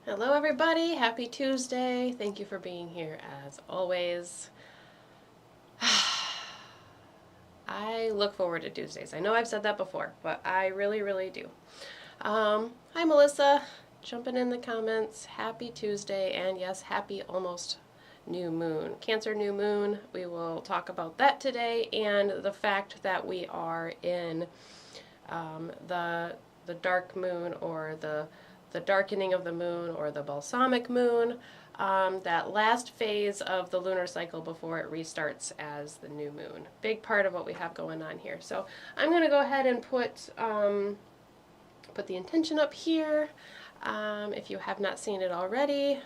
Hello everybody, happy Tuesday. Thank you for being here as always. I look forward to Tuesdays. I know I've said that before, but I really do. Hi Melissa, jumping in the comments. Happy Tuesday, and yes, happy almost new moon. Cancer new moon. We will talk about that today, and the fact that we are in the dark moon, or the darkening of the moon, or the balsamic moon, that last phase of the lunar cycle before it restarts as the new moon. Big part of what we have going on here. So I'm going to go ahead and put the intention up here. If you have not seen it already,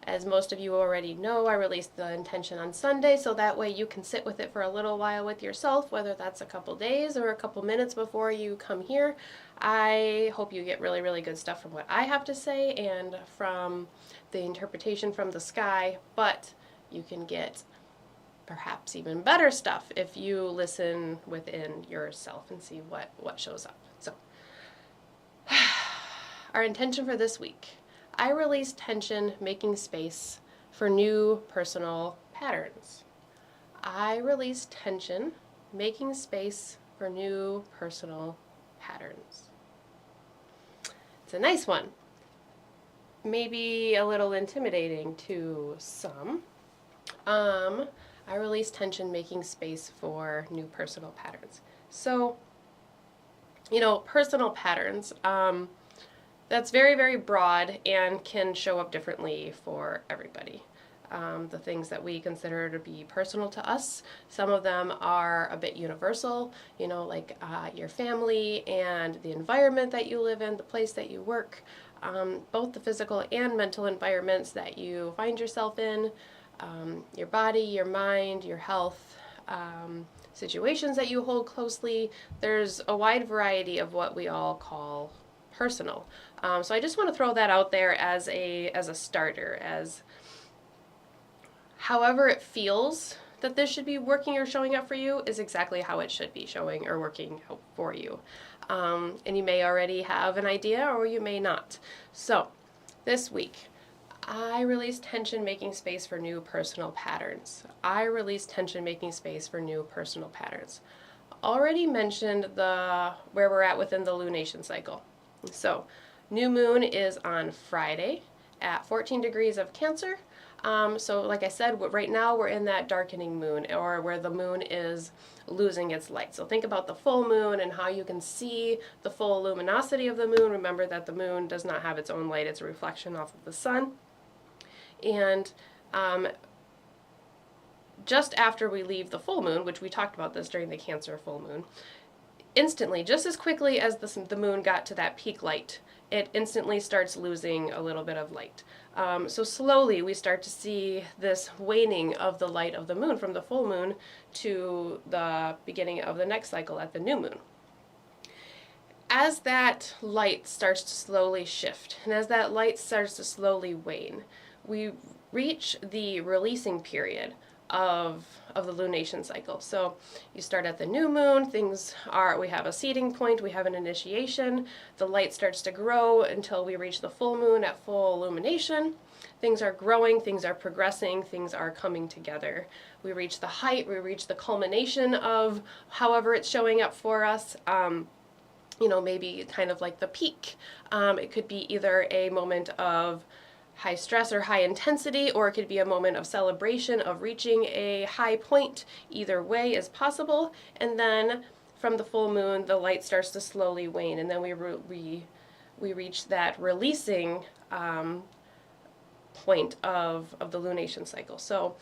as most of you already know, I released the intention on Sunday, so that way you can sit with it for a little while with yourself, whether that's a couple days or a couple minutes before you come here. I hope you get really good stuff from what I have to say and from the interpretation from the sky, but you can get perhaps even better stuff if you listen within yourself and see what shows up. So, our intention for this week. I release tension, making space for new personal patterns. I release tension, making space for new personal patterns. It's a nice one. Maybe a little intimidating to some. I release tension, making space for new personal patterns. So, personal patterns, that's very broad and can show up differently for everybody. The things that we consider to be personal to us, some of them are a bit universal, like your family and the environment that you live in, the place that you work, both the physical and mental environments that you find yourself in, your body, your mind, your health, situations that you hold closely. There's a wide variety of what we all call personal. So I just want to throw that out there as a starter, as however it feels that this should be working or showing up for you is exactly how it should be showing or working out for you. And you may already have an idea, or you may not. So this week, I release tension, making space for new personal patterns. I release tension, making space for new personal patterns. Already mentioned where we're at within the lunation cycle. So, new moon is on Friday at 14 degrees of Cancer. So like I said, right now we're in that darkening moon, or where the moon is losing its light. So think about the full moon and how you can see the full luminosity of the moon. Remember that the moon does not have its own light, it's a reflection off of the sun. And just after we leave the full moon, which we talked about this during the Cancer full moon, instantly, just as quickly as the moon got to that peak light, it instantly starts losing a little bit of light. So slowly we start to see this waning of the light of the moon from the full moon to the beginning of the next cycle at the new moon. As that light starts to slowly shift, and as that light starts to slowly wane, we reach the releasing period of the lunation cycle. So you start at the new moon, we have a seeding point, we have an initiation, the light starts to grow until we reach the full moon at full illumination. Things are growing, things are progressing, things are coming together. We reach the height, we reach the culmination of however it's showing up for us. Maybe kind of like the peak. It could be either a moment of high stress or high intensity, or it could be a moment of celebration of reaching a high point. Either way is possible. And then from the full moon, the light starts to slowly wane, and then we reach that releasing point of the lunation cycle. So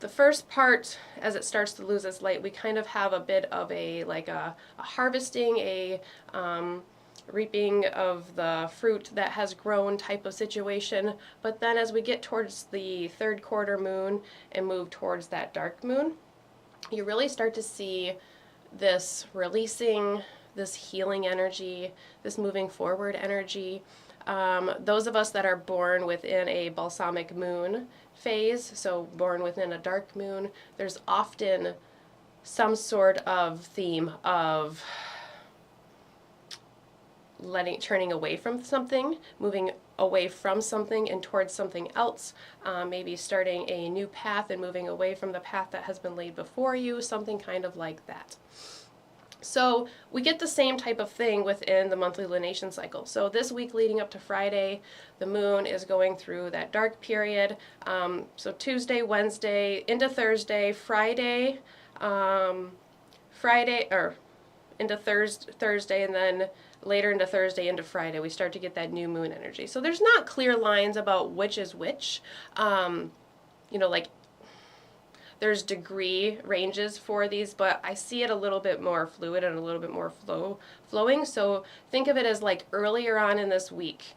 the first part, as it starts to lose its light, we kind of have a bit of a harvesting, a reaping of the fruit that has grown type of situation. But then as we get towards the third quarter moon and move towards that dark moon, you really start to see this releasing, this healing energy, this moving forward energy. Those of us that are born within a balsamic moon phase, so born within a dark moon, there's often some sort of theme of turning away from something, moving away from something and towards something else, maybe starting a new path and moving away from the path that has been laid before you, something kind of like that. So we get the same type of thing within the monthly lunation cycle. So this week leading up to Friday, the moon is going through that dark period. So Tuesday, Wednesday, into Thursday, Friday, into Thursday, and then later into Thursday, into Friday, we start to get that new moon energy. So there's not clear lines about which is which. Like there's degree ranges for these, but I see it a little bit more fluid and a little bit more flowing. So think of it as like earlier on in this week.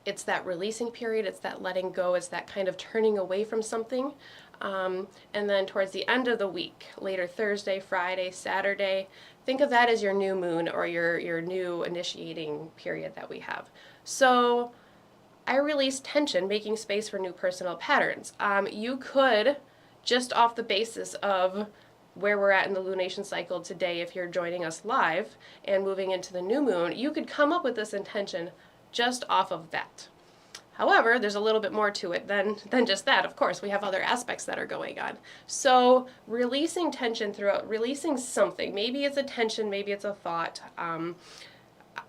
It's that releasing period, it's that letting go, it's that kind of turning away from something. And then towards the end of the week, later Thursday, Friday, Saturday, think of that as your new moon or your new initiating period that we have. So I release tension, making space for new personal patterns. You could, just off the basis of where we're at in the lunation cycle today, if you're joining us live and moving into the new moon, you could come up with this intention just off of that. However, there's a little bit more to it than just that. Of course, we have other aspects that are going on. So releasing tension throughout, releasing something, maybe it's a tension, maybe it's a thought.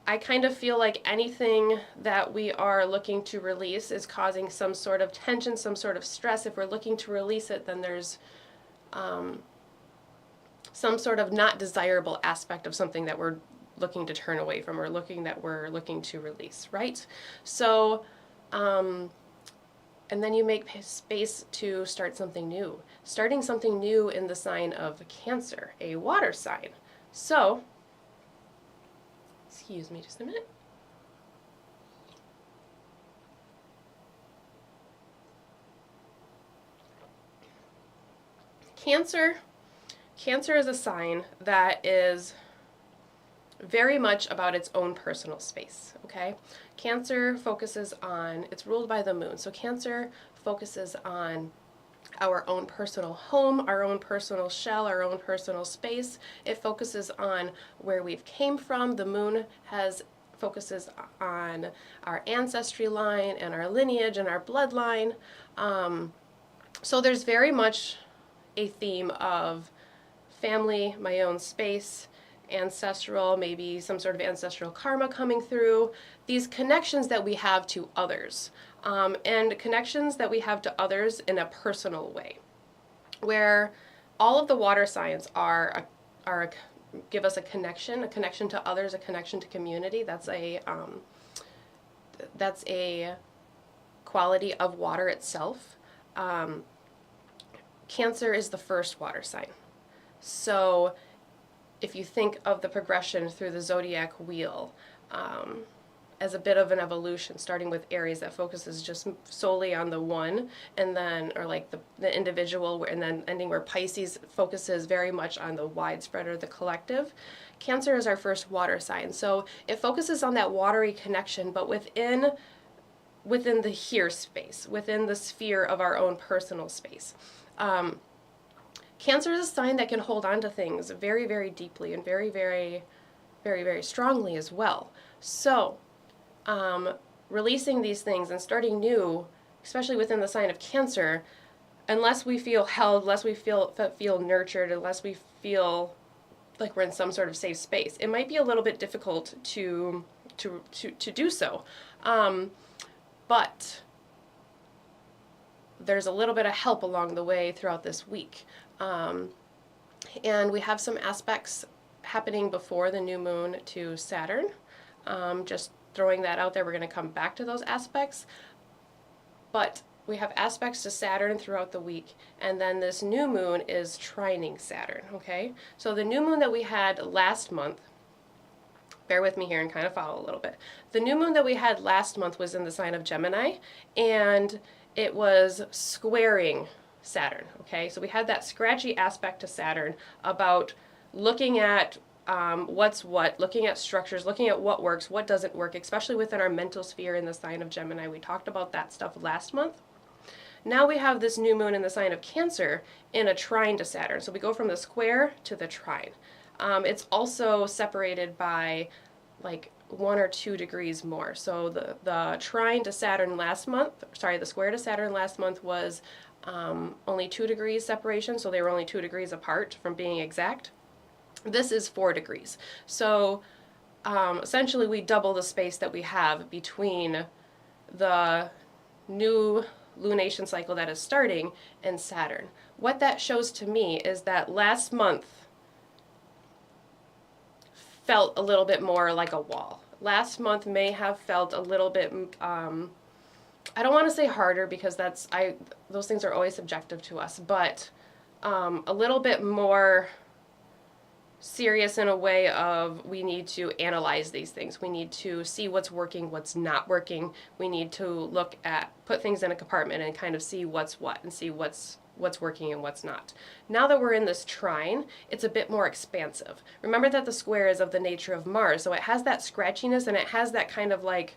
I kind of feel like anything that we are looking to release is causing some sort of tension, some sort of stress. If we're looking to release it, then there's some sort of not desirable aspect of something that we're looking to turn away from or we're looking to release, right? So, and then you make space to start something new. Starting something new in the sign of Cancer, a water sign. So, excuse me just a minute. Cancer is a sign that is very much about its own personal space, okay? Cancer focuses on, it's ruled by the moon, so Cancer focuses on our own personal home, our own personal shell, our own personal space. It focuses on where we've came from. The moon focuses on our ancestry line and our lineage and our bloodline. So there's very much a theme of family, my own space, ancestral, maybe some sort of ancestral karma coming through, these connections that we have to others, and connections that we have to others in a personal way, where all of the water signs give us a connection to others, a connection to community. That's a quality of water itself. Cancer is the first water sign. So if you think of the progression through the zodiac wheel as a bit of an evolution, starting with Aries that focuses just solely on the one, and then, or like the individual, and then ending where Pisces focuses very much on the widespread or the collective. Cancer is our first water sign. So it focuses on that watery connection, but within the here space, within the sphere of our own personal space. Cancer is a sign that can hold on to things very, very deeply and very, very, very, very strongly as well. So, releasing these things and starting new, especially within the sign of Cancer, unless we feel held, unless we feel nurtured, unless we feel like we're in some sort of safe space, it might be a little bit difficult to do so. But there's a little bit of help along the way throughout this week. And we have some aspects happening before the new moon to Saturn. Just throwing that out there, we're going to come back to those aspects. But we have aspects to Saturn throughout the week, and then this new moon is trining Saturn, okay? So the new moon that we had last month, bear with me here and kind of follow a little bit. The new moon that we had last month was in the sign of Gemini, and it was squaring Saturn, okay? So we had that scratchy aspect to Saturn about looking at what's what, looking at structures, looking at what works, what doesn't work, especially within our mental sphere in the sign of Gemini. We talked about that stuff last month. Now we have this new moon in the sign of Cancer in a trine to Saturn. So we go from the square to the trine. It's also separated by like 1 or 2 degrees more. So the trine to Saturn last month, sorry, the square to Saturn last month was only 2 degrees separation, so they were only 2 degrees apart from being exact. This is 4 degrees. So essentially we double the space that we have between the new lunation cycle that is starting and Saturn. What that shows to me is that last month felt a little bit more like a wall. Last month may have felt a little bit, I don't want to say harder because those things are always subjective to us, but a little bit more serious in a way of we need to analyze these things. We need to see what's working, what's not working. We need to put things in a compartment and kind of see what's what and see what's working and what's not. Now that we're in this trine, it's a bit more expansive. Remember that the square is of the nature of Mars, so it has that scratchiness and it has that kind of like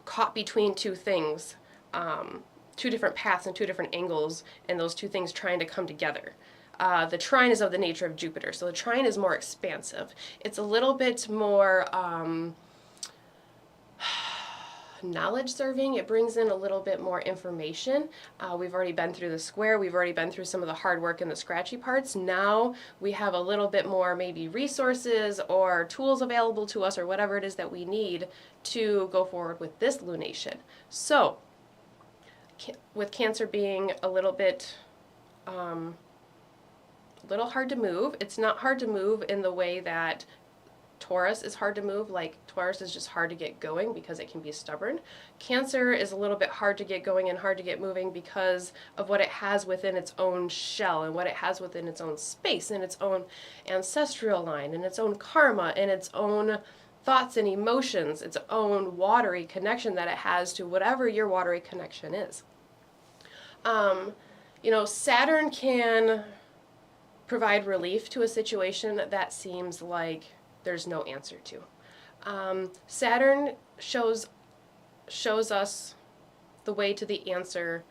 caught between two things, two different paths and two different angles, and those two things trying to come together. The trine is of the nature of Jupiter, so the trine is more expansive. It's a little bit more knowledge serving. It brings in a little bit more information. We've already been through the square. We've already been through some of the hard work and the scratchy parts. Now we have a little bit more maybe resources or tools available to us or whatever it is that we need to go forward with this lunation. So with Cancer being a little bit hard to move. It's not hard to move in the way that Taurus is hard to move. Like Taurus is just hard to get going because it can be stubborn. Cancer is a little bit hard to get going and hard to get moving because of what it has within its own shell and what it has within its own space and its own ancestral line and its own karma and its own thoughts and emotions, its own watery connection that it has to whatever your watery connection is. Saturn can provide relief to a situation that seems like there's no answer to. Saturn shows us the way to the answer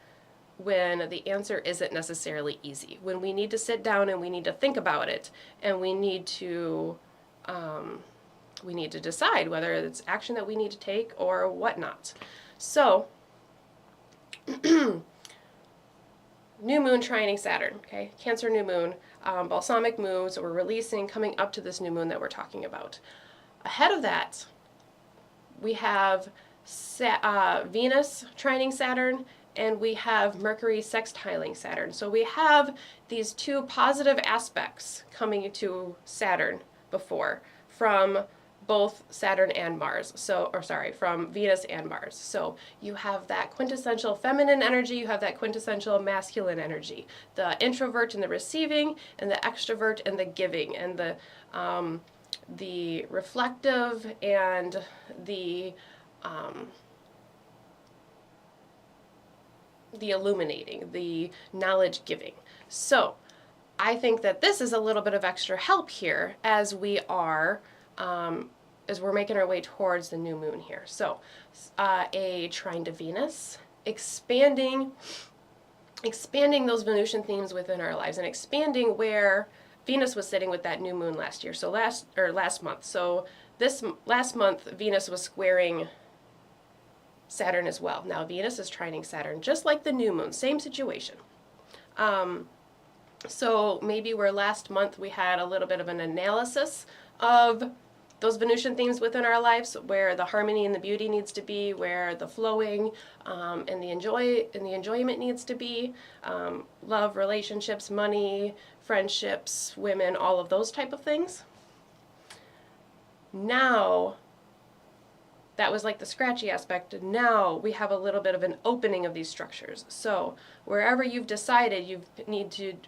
when the answer isn't necessarily easy. When we need to sit down and we need to think about it, and we need to decide whether it's action that we need to take or whatnot. So, new moon trining Saturn, okay? Cancer new moon, balsamic moon, so we're releasing, coming up to this new moon that we're talking about. Ahead of that, we have Venus trining Saturn, and we have Mercury sextiling Saturn. So we have these two positive aspects coming to Saturn before from both Saturn and Mars, from Venus and Mars. So you have that quintessential feminine energy, you have that quintessential masculine energy, the introvert and the receiving, and the extrovert and the giving, and the reflective and the illuminating, the knowledge giving. So I think that this is a little bit of extra help here as we're making our way towards the new moon here. So a trine to Venus, expanding those Venusian themes within our lives and expanding where Venus was sitting with that new moon last year. So last month. So last month Venus was squaring Saturn as well. Now Venus is trining Saturn, just like the new moon, same situation. So maybe where last month we had a little bit of an analysis of those Venusian themes within our lives, where the harmony and the beauty needs to be, where the flowing and the enjoyment needs to be, love, relationships, money, friendships, women, all of those type of things. Now, that was like the scratchy aspect. Now we have a little bit of an opening of these structures. So wherever you've decided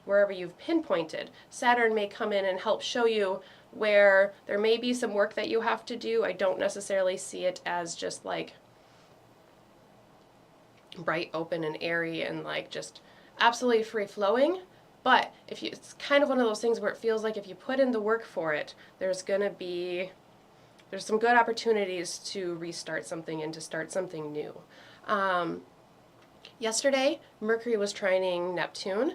wherever you've pinpointed, Saturn may come in and help show you where there may be some work that you have to do. I don't necessarily see it as just like bright, open, and airy and like just absolutely free flowing. But it's kind of one of those things where it feels like if you put in the work for it, there's some good opportunities to restart something and to start something new. Yesterday, Mercury was trining Neptune.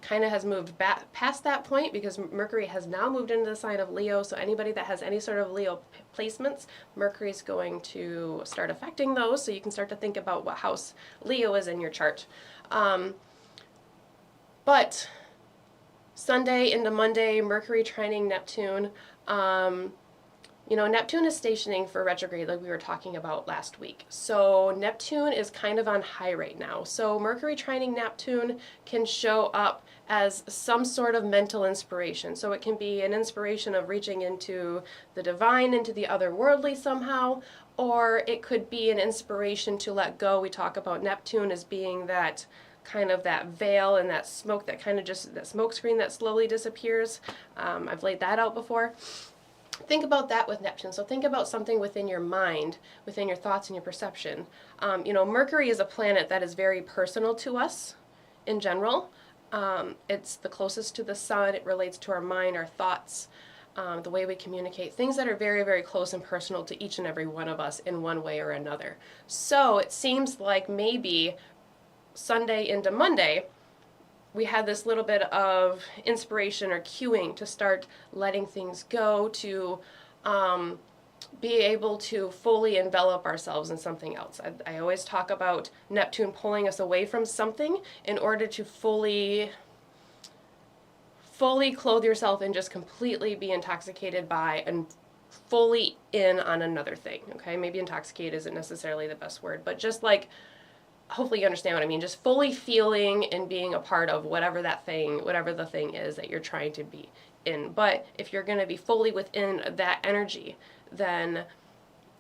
kind of has moved back past that point because Mercury has now moved into the sign of Leo. So anybody that has any sort of Leo placements, Mercury is going to start affecting those. So you can start to think about what house Leo is in your chart. But Sunday into Monday, Mercury trining Neptune. Neptune is stationing for retrograde like we were talking about last week. So Neptune is kind of on high right now. So Mercury trining Neptune can show up as some sort of mental inspiration. So it can be an inspiration of reaching into the divine, into the otherworldly somehow, or it could be an inspiration to let go. We talk about Neptune as being that kind of that veil and that smoke that kind of just, that smoke screen that slowly disappears. I've laid that out before. Think about that with Neptune. So think about something within your mind, within your thoughts and your perception. Mercury is a planet that is very personal to us in general. It's the closest to the sun. It relates to our mind, our thoughts, the way we communicate, things that are very, very close and personal to each and every one of us in one way or another. So it seems like maybe Sunday into Monday, we had this little bit of inspiration or cueing to start letting things go, to be able to fully envelop ourselves in something else. I always talk about Neptune pulling us away from something in order to fully clothe yourself and just completely be intoxicated by and fully in on another thing, okay? Maybe intoxicated isn't necessarily the best word, but just like, hopefully you understand what I mean, just fully feeling and being a part of whatever the thing is that you're trying to be in. But if you're going to be fully within that energy, then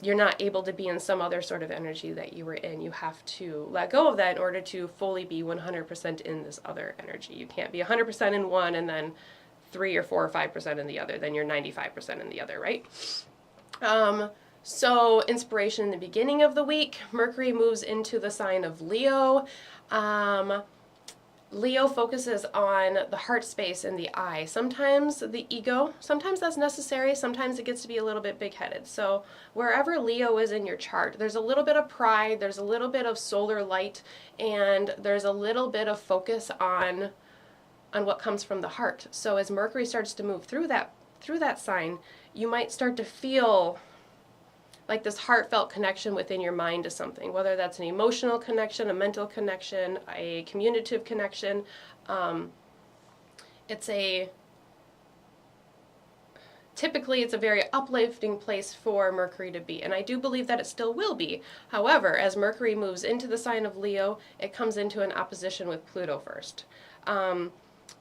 you're not able to be in some other sort of energy that you were in. You have to let go of that in order to fully be 100% in this other energy. You can't be 100% in one and then 3 or 4 or 5% in the other. Then you're 95% in the other, right? So inspiration in the beginning of the week, Mercury moves into the sign of Leo. Leo focuses on the heart space and the I. Sometimes the ego, sometimes that's necessary, sometimes it gets to be a little bit big-headed. So wherever Leo is in your chart, there's a little bit of pride, there's a little bit of solar light, and there's a little bit of focus on what comes from the heart. So as Mercury starts to move through that sign, you might start to feel like this heartfelt connection within your mind to something, whether that's an emotional connection, a mental connection, a communicative connection. Typically it's a very uplifting place for Mercury to be, and I do believe that it still will be. However, as Mercury moves into the sign of Leo, it comes into an opposition with Pluto first. And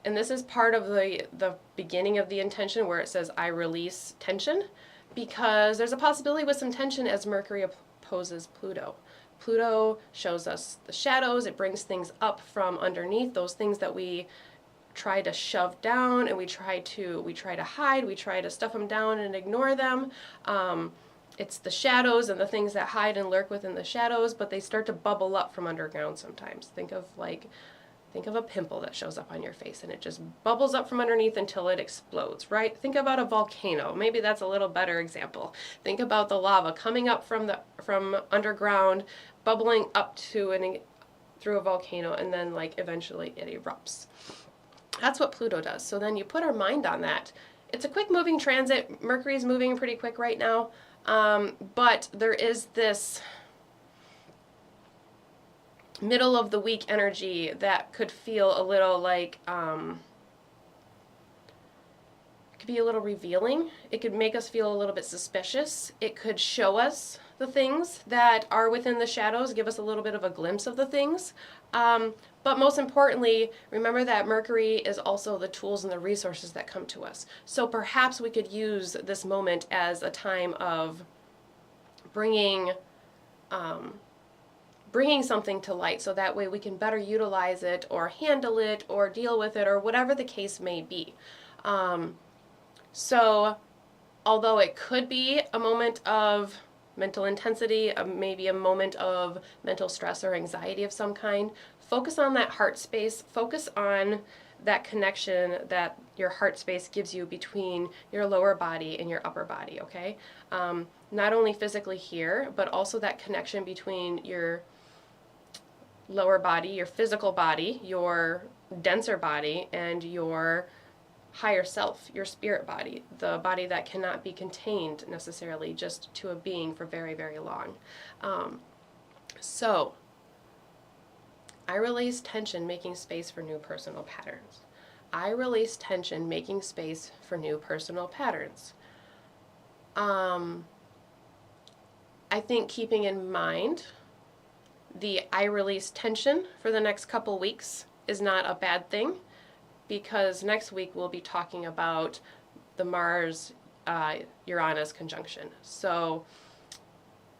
this is part of the beginning of the intention where it says, I release tension, because there's a possibility with some tension as Mercury opposes Pluto. Pluto shows us the shadows. It brings things up from underneath, those things that we try to shove down and we try to hide, we try to stuff them down and ignore them. It's the shadows and the things that hide and lurk within the shadows, but they start to bubble up from underground sometimes. Think of a pimple that shows up on your face and it just bubbles up from underneath until it explodes, right? Think about a volcano. Maybe that's a little better example. Think about the lava coming up from underground, bubbling up to through a volcano, and then eventually it erupts. That's what Pluto does. So then you put our mind on that. It's a quick moving transit. Mercury's moving pretty quick right now, but there is this middle of the week energy that could feel a little could be a little revealing. It could make us feel a little bit suspicious. It could show us the things that are within the shadows, give us a little bit of a glimpse of the things. But most importantly, remember that Mercury is also the tools and the resources that come to us. So perhaps we could use this moment as a time of bringing something to light, so that way we can better utilize it or handle it or deal with it or whatever the case may be. So although it could be a moment of mental intensity, maybe a moment of mental stress or anxiety of some kind, focus on that heart space, focus on that connection that your heart space gives you between your lower body and your upper body, okay? Not only physically here, but also that connection between your lower body, your physical body, your denser body and your higher self, your spirit body, the body that cannot be contained necessarily just to a being for very, very long. So, I release tension, making space for new personal patterns. I release tension, making space for new personal patterns. I think keeping in mind the I release tension for the next couple weeks is not a bad thing, because next week we'll be talking about the Mars Uranus conjunction. So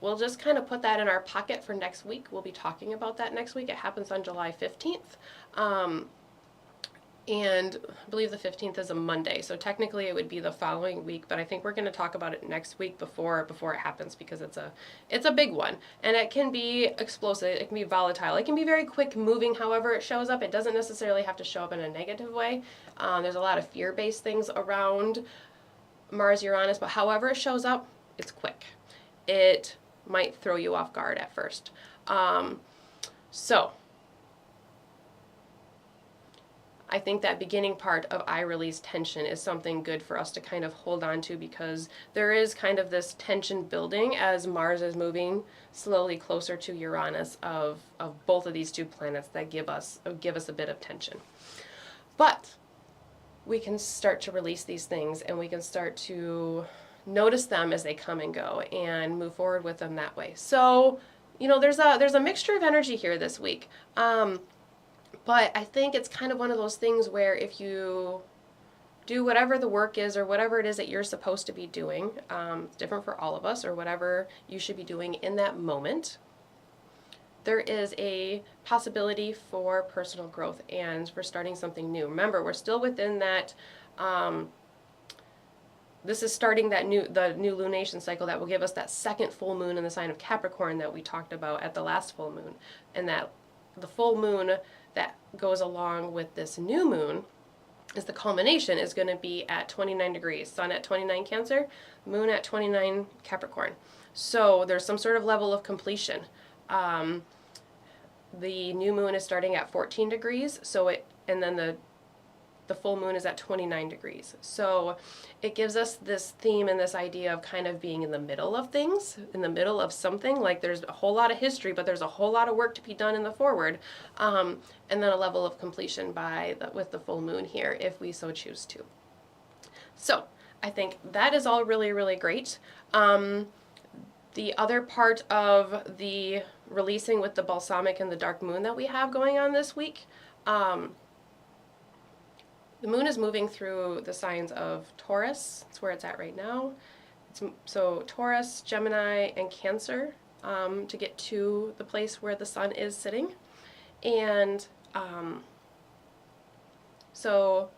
we'll just kind of put that in our pocket for next week. We'll be talking about that next week. It happens on July 15th. And I believe the 15th is a Monday, so technically it would be the following week, but I think we're going to talk about it next week before it happens, because it's a big one, and it can be explosive, it can be volatile, it can be very quick moving. However it shows up, it doesn't necessarily have to show up in a negative way. There's a lot of fear-based things around Mars Uranus, but however it shows up, it's quick. It might throw you off guard at first. So I think that beginning part of I release tension is something good for us to kind of hold on to, because there is kind of this tension building as Mars is moving slowly closer to Uranus of both of these two planets that give us a bit of tension. But we can start to release these things, and we can start to notice them as they come and go and move forward with them that way. So, there's a mixture of energy here this week. But I think it's kind of one of those things where if you do whatever the work is, or whatever it is that you're supposed to be doing, it's different for all of us, or whatever you should be doing in that moment, there is a possibility for personal growth and for starting something new. Remember, we're still within that, this is starting the new lunation cycle that will give us that second full moon in the sign of Capricorn that we talked about at the last full moon. And that the full moon that goes along with this new moon is the culmination, is going to be at 29 degrees. Sun at 29 Cancer, moon at 29 Capricorn. So there's some sort of level of completion. The new moon is starting at 14 degrees, and then the full moon is at 29 degrees. So it gives us this theme and this idea of kind of being in the middle of things, in the middle of something. Like there's a whole lot of history, but there's a whole lot of work to be done in the forward. And then a level of completion with the full moon here, if we so choose to. So I think that is all really, really great. The other part of the releasing with the balsamic and the dark moon that we have going on this week, the moon is moving through the signs of Taurus. That's where it's at right now. So Taurus, Gemini, and Cancer to get to the place where the sun is sitting. And so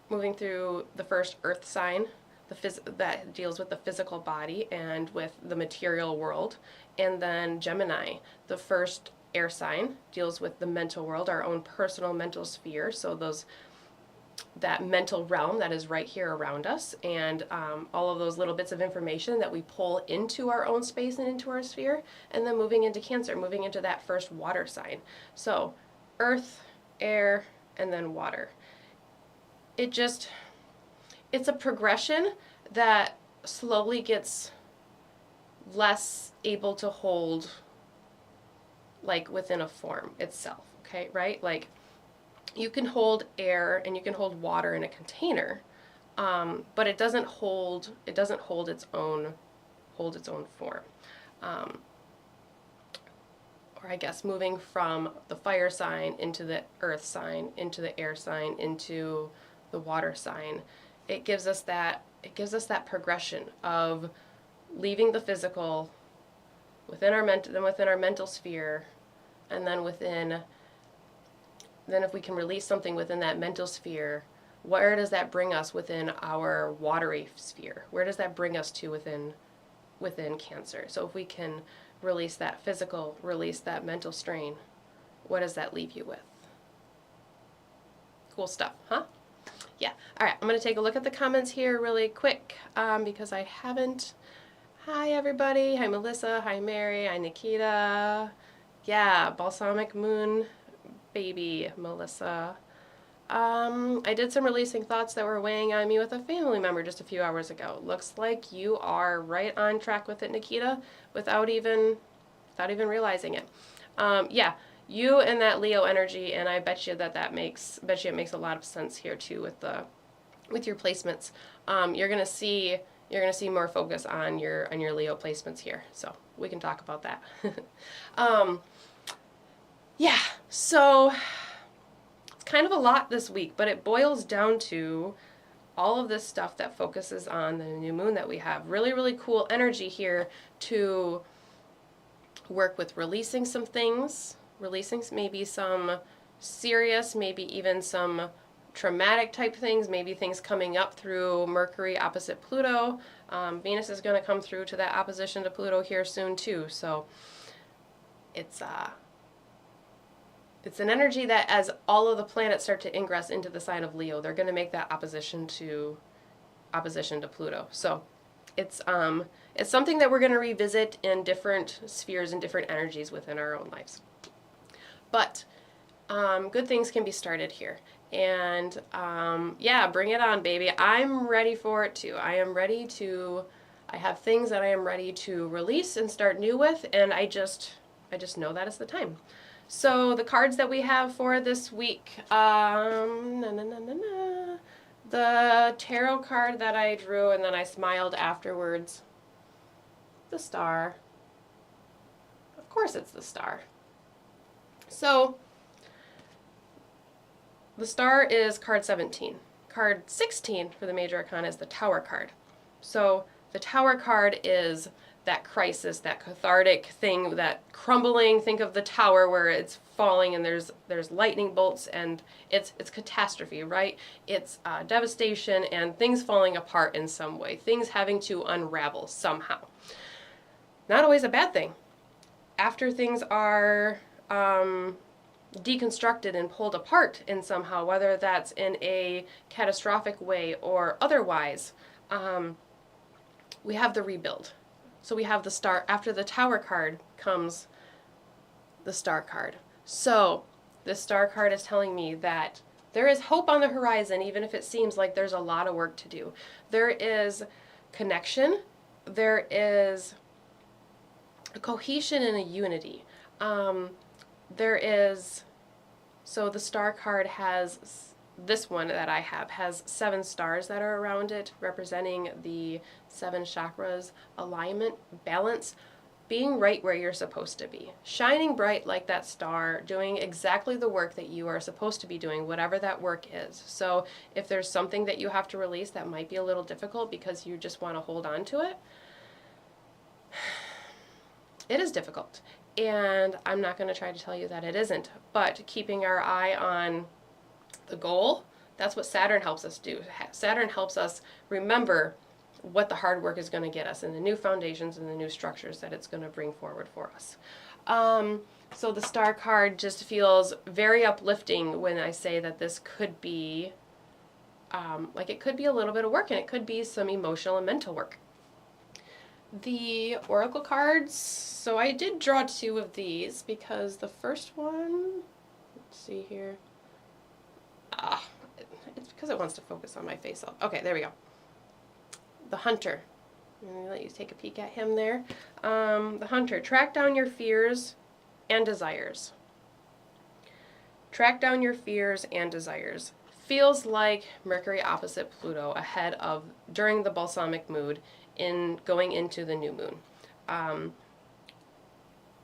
moving through the first earth sign, that deals with the physical body and with the material world. And then Gemini, the first air sign, deals with the mental world, our own personal mental sphere. So that mental realm that is right here around us, and all of those little bits of information that we pull into our own space and into our sphere. And then moving into Cancer, moving into that first water sign. So earth, air, and then water. It's a progression that slowly gets less able to hold, like, within a form itself, okay, right? Like, you can hold air and you can hold water in a container, but it doesn't hold its own form. Or I guess moving from the fire sign into the earth sign, into the air sign, into the water sign, it gives us that progression of leaving the physical within our mental sphere, and then if we can release something within that mental sphere, where does that bring us within our watery sphere? Where does that bring us to within Cancer? So if we can release that physical, release that mental strain, what does that leave you with? Cool stuff, huh? Yeah. All right, I'm going to take a look at the comments here really quick because I haven't. Hi, everybody. Hi, Melissa. Hi, Mary. Hi, Nikita. Yeah, balsamic moon baby, Melissa. I did some releasing thoughts that were weighing on me with a family member just a few hours ago. Looks like you are right on track with it, Nikita, without even realizing it. Yeah, you and that Leo energy, and I bet you that bet you it makes a lot of sense here too with your placements. You're gonna see more focus on your Leo placements here, so we can talk about that. Yeah, so it's kind of a lot this week, but it boils down to all of this stuff that focuses on the new moon that we have. Really, really cool energy here to work with releasing some things, releasing maybe some serious, maybe even some traumatic type things, maybe things coming up through Mercury opposite Pluto. Venus is going to come through to that opposition to Pluto here soon too. So it's an energy that as all of the planets start to ingress into the sign of Leo, they're going to make that opposition to Pluto. So it's something that we're going to revisit in different spheres and different energies within our own lives. But good things can be started here. And yeah, bring it on, baby. I'm ready for it too. I have things that I am ready to release and start new with, and I just know that is the time. So the cards that we have for this week, the tarot card that I drew and then I smiled afterwards, the Star. Of course it's the Star. So the Star is card 17. Card 16 for the Major Arcana is the Tower card. So the Tower card is that crisis, that cathartic thing, that crumbling. Think of the tower where it's falling and there's lightning bolts and it's catastrophe, right? It's devastation and things falling apart in some way, things having to unravel somehow. Not always a bad thing. After things are deconstructed and pulled apart in somehow, whether that's in a catastrophic way or otherwise, we have the rebuild. So we have the Star. After the Tower card comes the Star card. So this Star card is telling me that there is hope on the horizon, even if it seems like there's a lot of work to do. There is connection. There is a cohesion and a unity. So the Star card has, this one that I have has 7 stars that are around it, representing the 7 chakras, alignment, balance, being right where you're supposed to be, shining bright like that star, doing exactly the work that you are supposed to be doing, whatever that work is. So if there's something that you have to release that might be a little difficult because you just want to hold on to it, it is difficult. And I'm not going to try to tell you that it isn't, but keeping our eye on the goal, that's what Saturn helps us do. Saturn helps us remember what the hard work is going to get us and the new foundations and the new structures that it's going to bring forward for us. So the Star card just feels very uplifting when I say that this could be, like it could be a little bit of work and it could be some emotional and mental work. The Oracle cards, so I did draw 2 of these because the first one, let's see here, it's because it wants to focus on my face. Okay, there we go. The Hunter. Let me let you take a peek at him there. The Hunter. Track down your fears and desires. Track down your fears and desires. Feels like Mercury opposite Pluto ahead of, during the balsamic mood, in going into the new moon.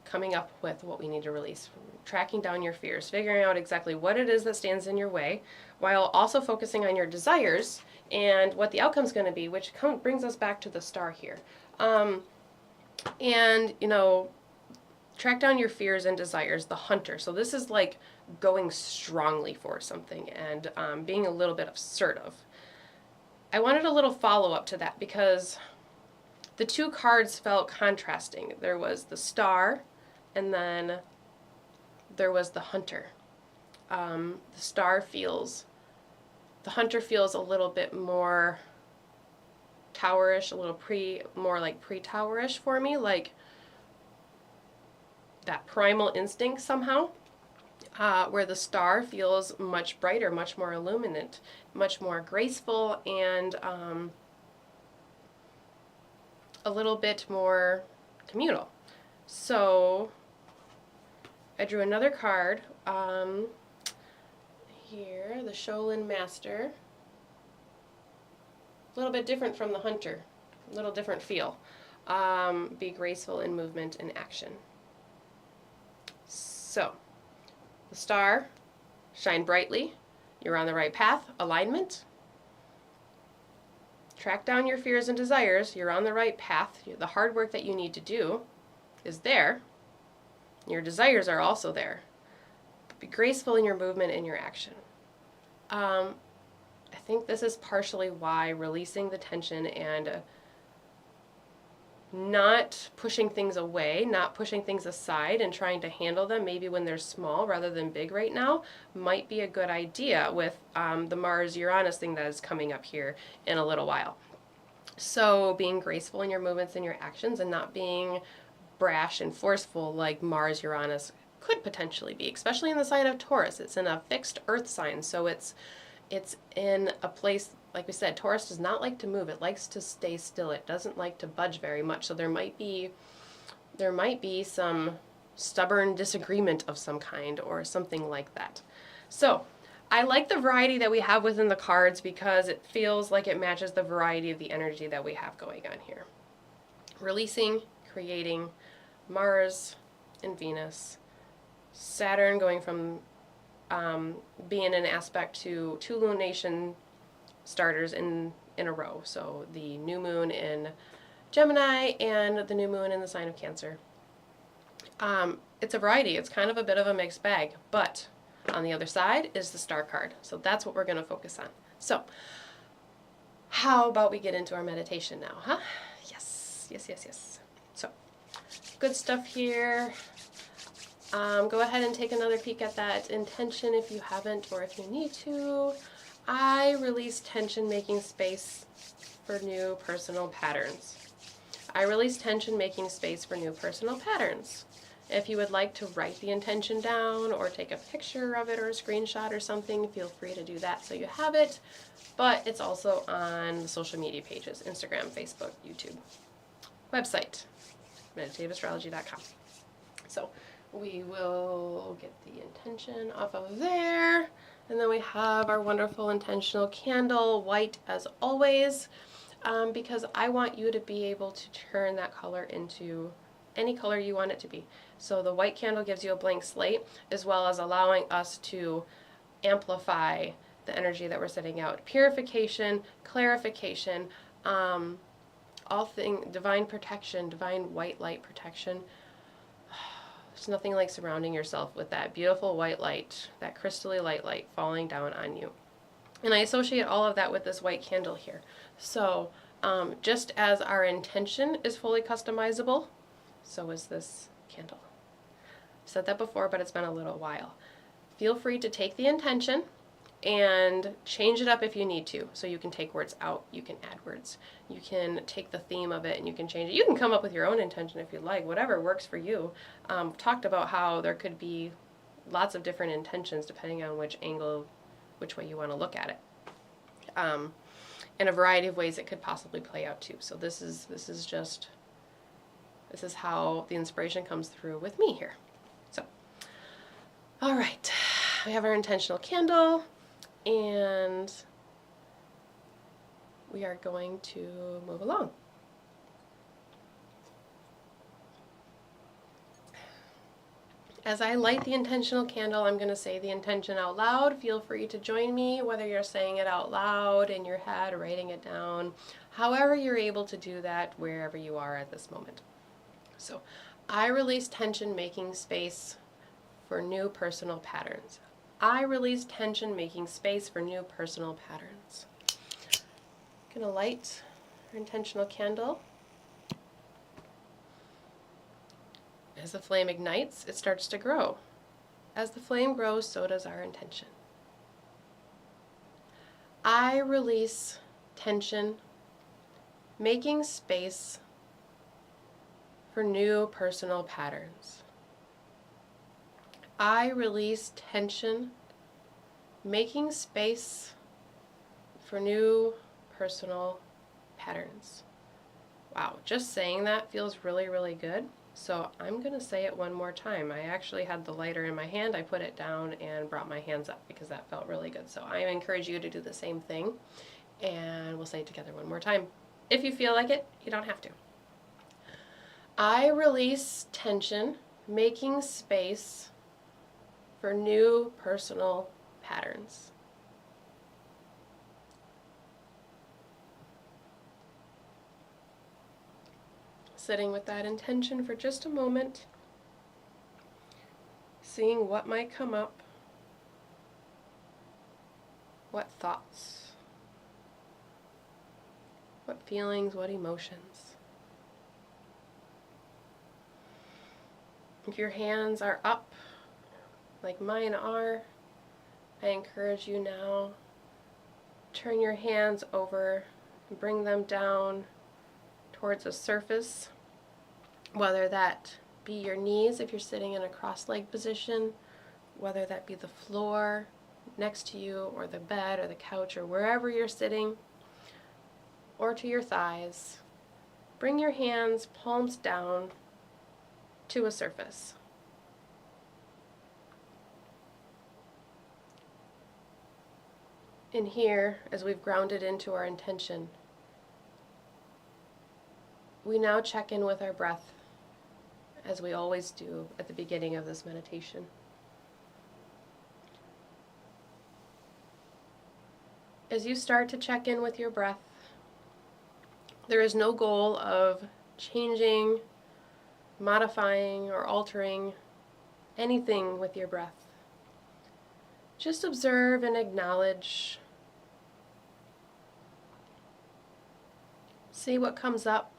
Coming up with what we need to release. Tracking down your fears. Figuring out exactly what it is that stands in your way, while also focusing on your desires and what the outcome's going to be, which brings us back to the Star here. And, you know, track down your fears and desires, the Hunter. So this is like going strongly for something and being a little bit assertive. I wanted a little follow-up to that because the 2 cards felt contrasting. There was the Star, and then there was the Hunter. The Hunter feels a little bit more towerish, a little more like pre-towerish for me, like that primal instinct somehow. where the star feels much brighter, much more illuminant, much more graceful, and a little bit more communal. So I drew another card here, the Shaolin Master. A little bit different from the Hunter, a little different feel. Be graceful in movement and action. So, the star, shine brightly, you're on the right path, alignment. Track down your fears and desires, you're on the right path. The hard work that you need to do is there. Your desires are also there. Be graceful in your movement and your action. I think this is partially why releasing the tension and not pushing things away, not pushing things aside and trying to handle them maybe when they're small rather than big right now might be a good idea with the Mars-Uranus thing that is coming up here in a little while. So being graceful in your movements and your actions and not being brash and forceful like Mars-Uranus could potentially be, especially in the sign of Taurus. It's in a fixed earth sign, so it's in a place, like we said, Taurus does not like to move. It likes to stay still. It doesn't like to budge very much. So there might be some stubborn disagreement of some kind or something like that. So I like the variety that we have within the cards because it feels like it matches the variety of the energy that we have going on here. Releasing, creating, Mars and Venus, Saturn going from being an aspect to two lunation starters in a row. So the new moon in Gemini and the new moon in the sign of Cancer. It's a variety. It's kind of a bit of a mixed bag, but on the other side is the star card. So that's what we're going to focus on. So how about we get into our meditation now, huh? Yes, yes, yes, yes. So good stuff here. Go ahead and take another peek at that intention if you haven't or if you need to. I release tension, making space for new personal patterns. I release tension, making space for new personal patterns. If you would like to write the intention down or take a picture of it or a screenshot or something, feel free to do that so you have it. But it's also on the social media pages, Instagram, Facebook, YouTube. Website, meditativeastrology.com. So we will get the intention off of there. And then we have our wonderful intentional candle, white as always, because I want you to be able to turn that color into any color you want it to be. So the white candle gives you a blank slate, as well as allowing us to amplify the energy that we're sending out. Purification, clarification, all things, divine protection, divine white light protection. There's nothing like surrounding yourself with that beautiful white light, that crystally light falling down on you. And I associate all of that with this white candle here. So just as our intention is fully customizable, so is this candle. I've said that before, but it's been a little while. Feel free to take the intention and change it up if you need to. So you can take words out, you can add words, you can take the theme of it and you can change it. You can come up with your own intention if you like, whatever works for you. Talked about how there could be lots of different intentions depending on which angle, which way you want to look at it. In a variety of ways it could possibly play out too. So this is how the inspiration comes through with me here. So, all right, we have our intentional candle. And we are going to move along. As I light the intentional candle, I'm going to say the intention out loud. Feel free to join me, whether you're saying it out loud in your head or writing it down, however you're able to do that wherever you are at this moment. So, I release tension, making space for new personal patterns. I release tension, making space for new personal patterns. I'm going to light our intentional candle. As the flame ignites, it starts to grow. As the flame grows, so does our intention. I release tension, making space for new personal patterns. I release tension, making space for new personal patterns. Wow, just saying that feels really, really good. So I'm going to say it one more time. I actually had the lighter in my hand. I put it down and brought my hands up because that felt really good. So I encourage you to do the same thing. And we'll say it together one more time. If you feel like it, you don't have to. I release tension, making space for new personal patterns. Sitting with that intention for just a moment, seeing what might come up, what thoughts, what feelings, what emotions. If your hands are up, like mine are, I encourage you now, turn your hands over and bring them down towards a surface, whether that be your knees if you're sitting in a cross-legged position, whether that be the floor next to you or the bed or the couch or wherever you're sitting, or to your thighs. Bring your hands palms down to a surface. In here, as we've grounded into our intention, we now check in with our breath, as we always do at the beginning of this meditation. As you start to check in with your breath, there is no goal of changing, modifying, or altering anything with your breath. Just observe and acknowledge. See what comes up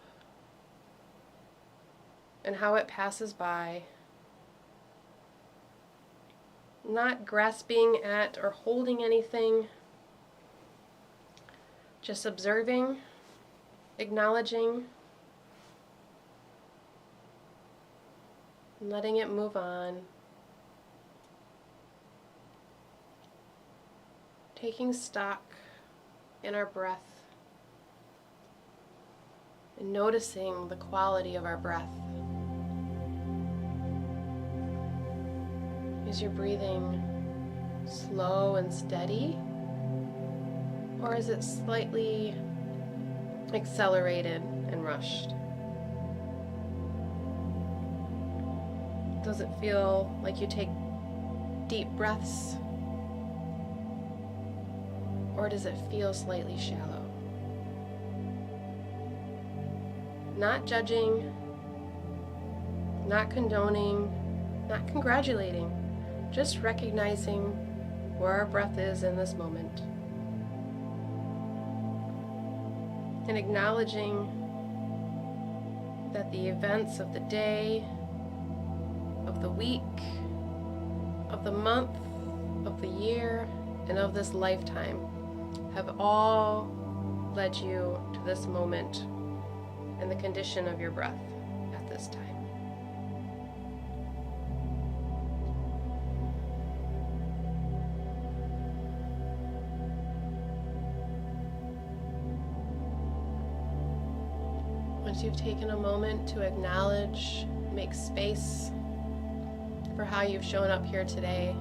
and how it passes by. Not grasping at or holding anything, just observing, acknowledging, and letting it move on. Taking stock in our breath and noticing the quality of our breath. Is your breathing slow and steady, or is it slightly accelerated and rushed? Does it feel like you take deep breaths, or does it feel slightly shallow? Not judging, not condoning, not congratulating, just recognizing where our breath is in this moment. And acknowledging that the events of the day, of the week, of the month, of the year, and of this lifetime have all led you to this moment and the condition of your breath at this time. Once you've taken a moment to acknowledge, make space for how you've shown up here today,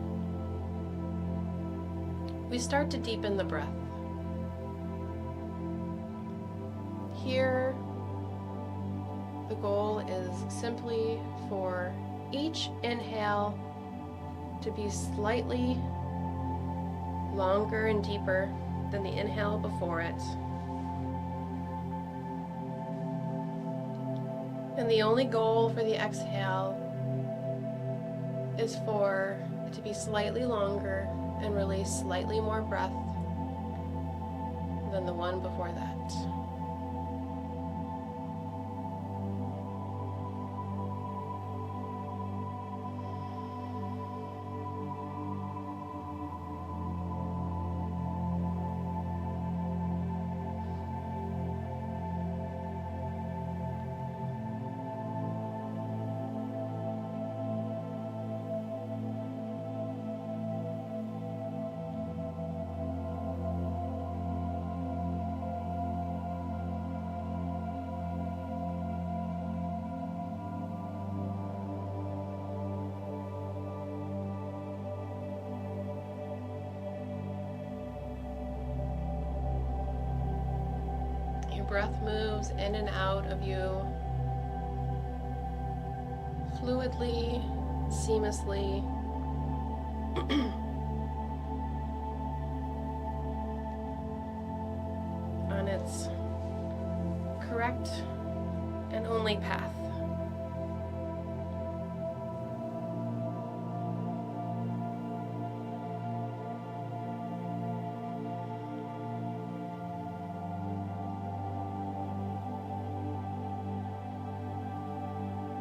we start to deepen the breath. Here, the goal is simply for each inhale to be slightly longer and deeper than the inhale before it. And the only goal for the exhale is for it to be slightly longer and release slightly more breath than the one before that. breath moves in and out of you fluidly, seamlessly. On its correct and only path.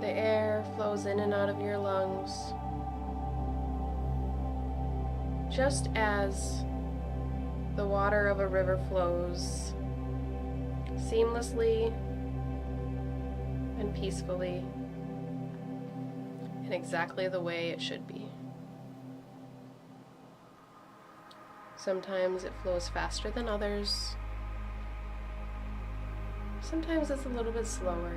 The air flows in and out of your lungs, just as the water of a river flows seamlessly and peacefully in exactly the way it should be. Sometimes it flows faster than others. Sometimes it's a little bit slower.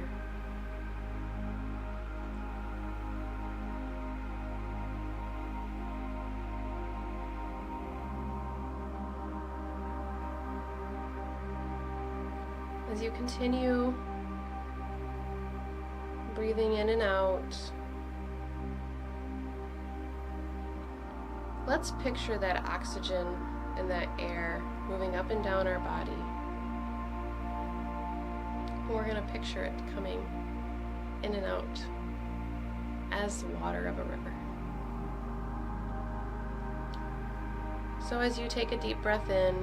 As you continue breathing in and out, let's picture that oxygen and that air moving up and down our body. We're going to picture it coming in and out as the water of a river. So as you take a deep breath in,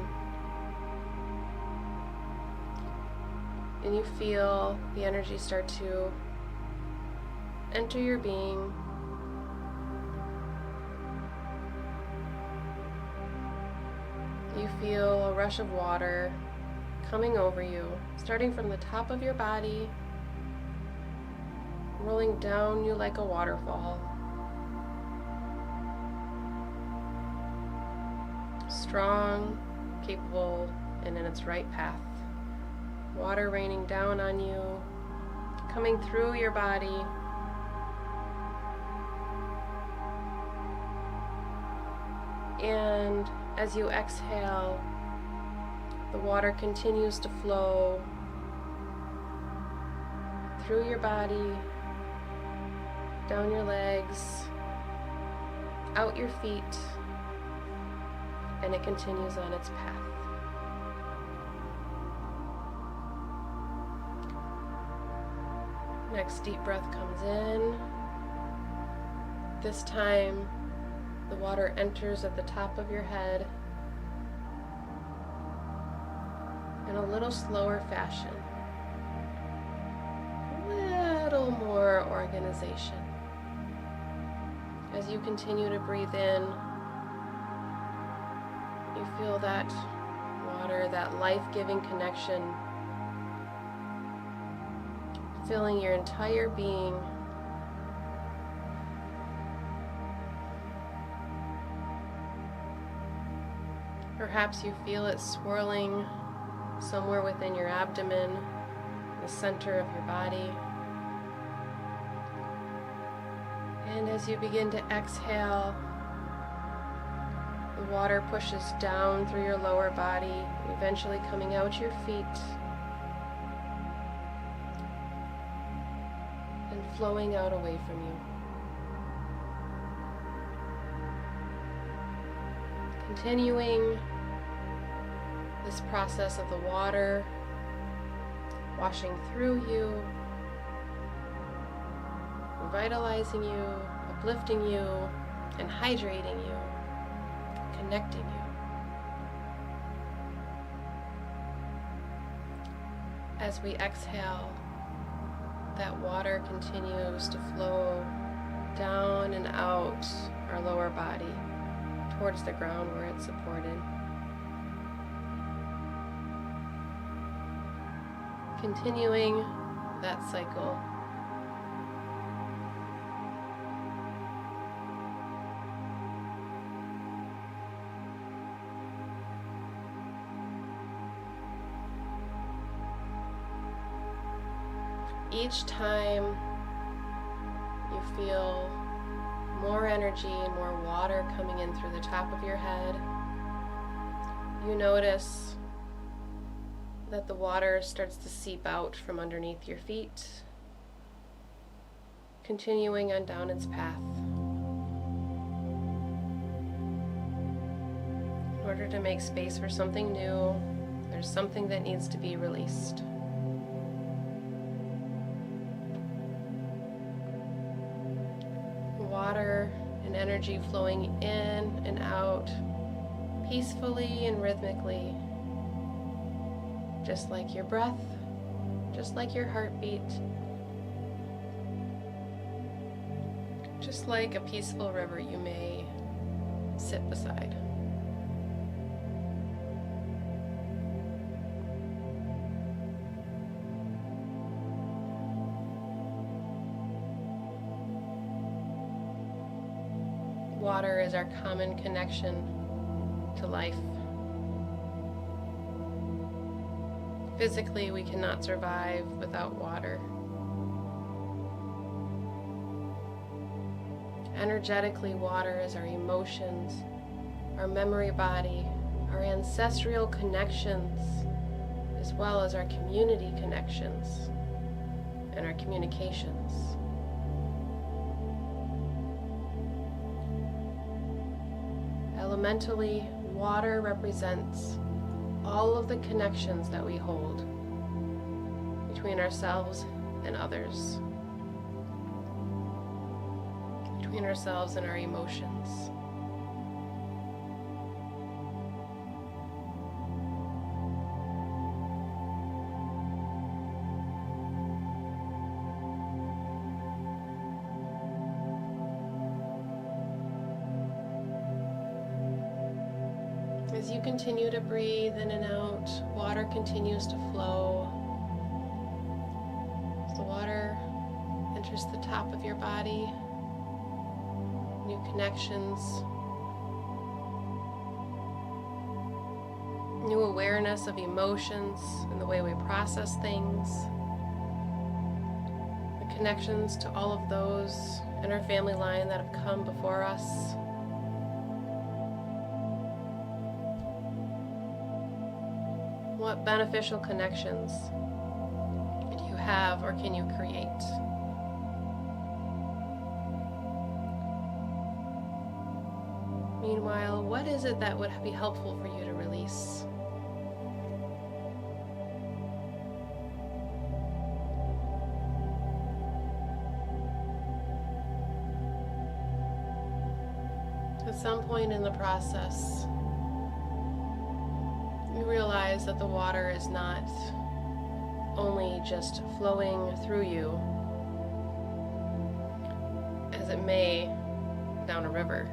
and you feel the energy start to enter your being, you feel a rush of water coming over you, starting from the top of your body, rolling down you like a waterfall. Strong, capable, and in its right path. Water raining down on you, coming through your body, and as you exhale, the water continues to flow through your body, down your legs, out your feet, and it continues on its path. Next deep breath comes in. This time, the water enters at the top of your head in a little slower fashion. A little more organization. As you continue to breathe in, you feel that water, that life-giving connection filling your entire being. Perhaps you feel it swirling somewhere within your abdomen, the center of your body. And as you begin to exhale, the water pushes down through your lower body, eventually coming out your feet and flowing out away from you. Continuing this process of the water washing through you, revitalizing you, uplifting you, and hydrating you, connecting you. As we exhale, that water continues to flow down and out our lower body towards the ground where it's supported. Continuing that cycle. Each time you feel more energy, more water coming in through the top of your head, you notice that the water starts to seep out from underneath your feet, continuing on down its path. In order to make space for something new, there's something that needs to be released. Water and energy flowing in and out peacefully and rhythmically, just like your breath, just like your heartbeat, just like a peaceful river you may sit beside. Water is our common connection to life. Physically, we cannot survive without water. Energetically, water is our emotions, our memory body, our ancestral connections, as well as our community connections and our communications. Elementally, water represents all of the connections that we hold between ourselves and others, between ourselves and our emotions. As you continue to breathe in and out, water continues to flow. As the water enters the top of your body, new connections, new awareness of emotions and the way we process things, the connections to all of those in our family line that have come before us. What beneficial connections do you have or can you create? Meanwhile, what is it that would be helpful for you to release? At some point in the process, you realize that the water is not only just flowing through you, as it may down a river,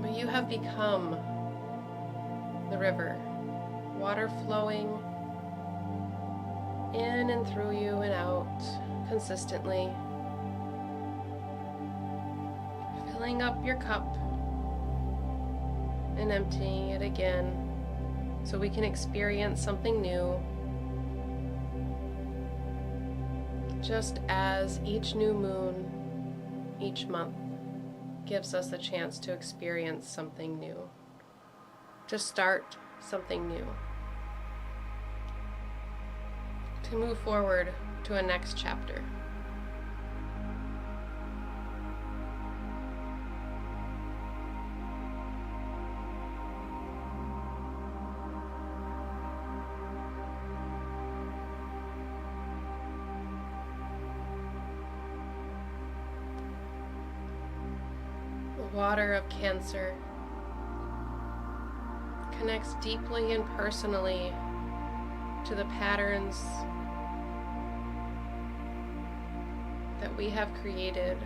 but you have become the river, water flowing in and through you and out consistently, filling up your cup and emptying it again so we can experience something new, just as each new moon each month gives us a chance to experience something new, to start something new, to move forward to a next chapter. Water of Cancer connects deeply and personally to the patterns that we have created,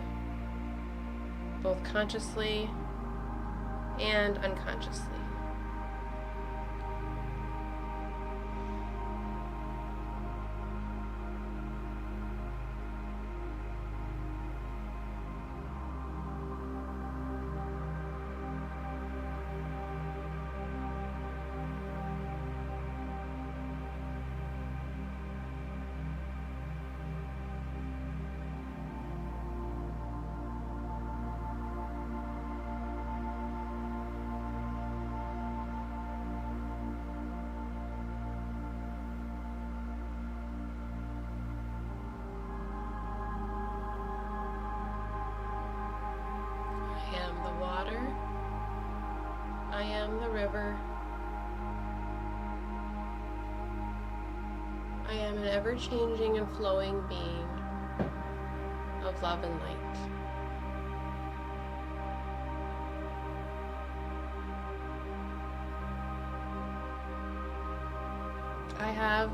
both consciously and unconsciously. water. I am the river. I am an ever-changing and flowing being of love and light. I have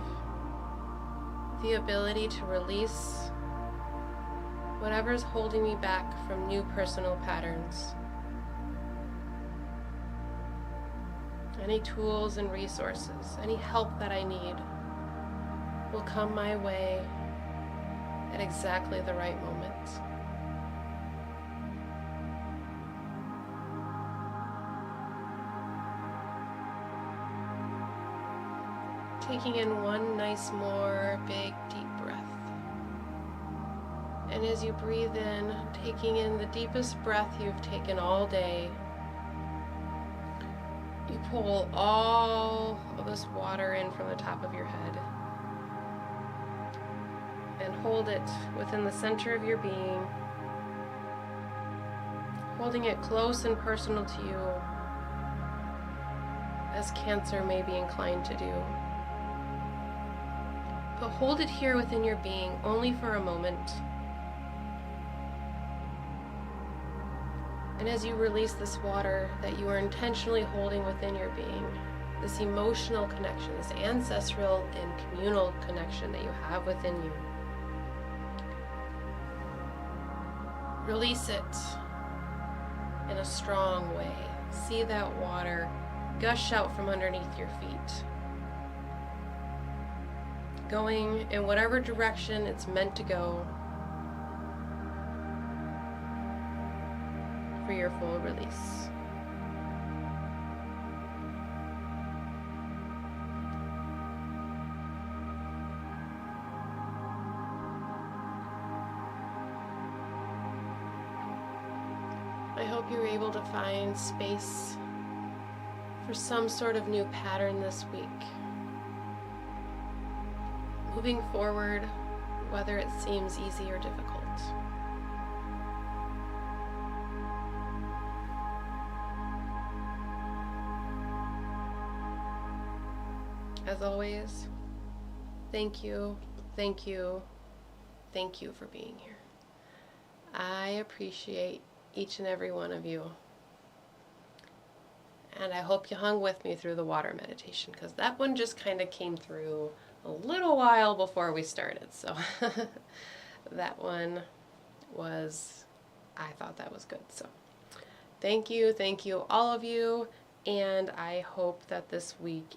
the ability to release whatever's holding me back from new personal patterns. Any tools and resources, any help that I need will come my way at exactly the right moment. Taking in one nice more big deep breath. And as you breathe in, taking in the deepest breath you've taken all day, you pull all of this water in from the top of your head and hold it within the center of your being, holding it close and personal to you, as Cancer may be inclined to do. But hold it here within your being only for a moment. And as you release this water that you are intentionally holding within your being, this emotional connection, this ancestral and communal connection that you have within you, release it in a strong way. See that water gush out from underneath your feet, going in whatever direction it's meant to go for your full release. I hope you're able to find space for some sort of new pattern this week. Moving forward, whether it seems easy or difficult. As always, thank you, thank you, thank you for being here. I appreciate each and every one of you. And I hope you hung with me through the water meditation, because that one just kind of came through a little while before we started. So that one was, I thought that was good. So thank you, all of you. And I hope that this week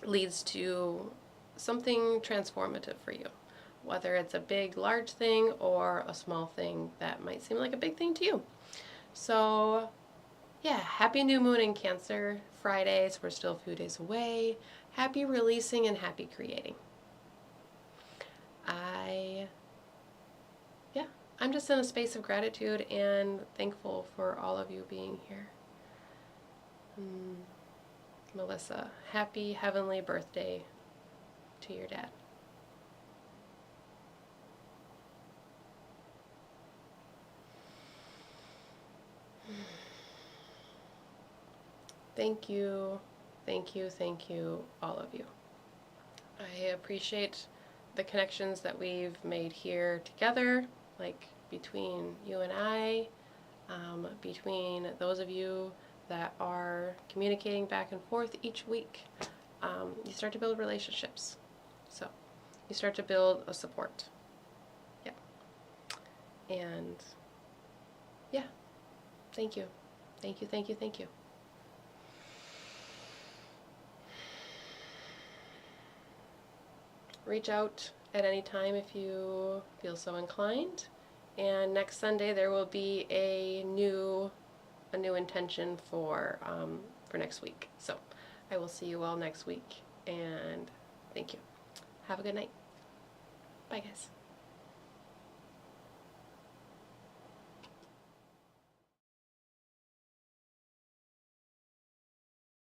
leads to something transformative for you, whether it's a big, large thing or a small thing that might seem like a big thing to you. So yeah, happy new moon in Cancer Friday, so we're still a few days away. Happy releasing and happy creating. I'm just in a space of gratitude and thankful for all of you being here. Melissa, happy heavenly birthday to your dad. Thank you, all of you. I appreciate the connections that we've made here together, like between you and I, between those of you that are communicating back and forth each week. You start to build relationships. So you start to build a support. Yeah. And yeah, thank you. Reach out at any time if you feel so inclined. And next Sunday there will be a new intention for next week. So I will see you all next week, and thank you. Have a good night. Bye, guys.